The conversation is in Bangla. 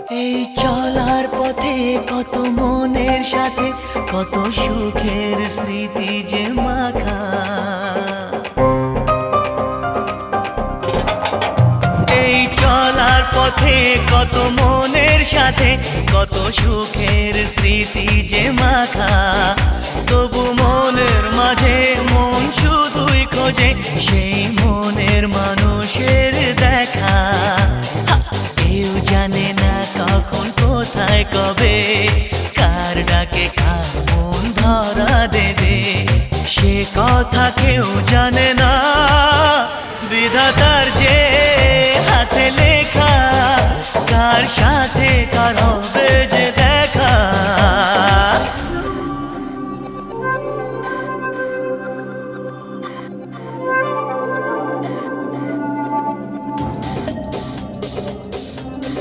এই চলার পথে কত মনের সাথে কত সুখের স্মৃতি যে মাখা। এই চলার পথে কত মনের সাথে কত সুখের স্মৃতি যে মাখা। তবু মনের মাঝে মন শুধুই খোঁজে সেই মনের মানুষের দেখা। কেউ জানে না কখন কোথায় কবে কার ডাকে কার মন ধরা দেবে, সে কথা কেউ জানে না। বিধাতার যে হাতে লেখা কার সাথে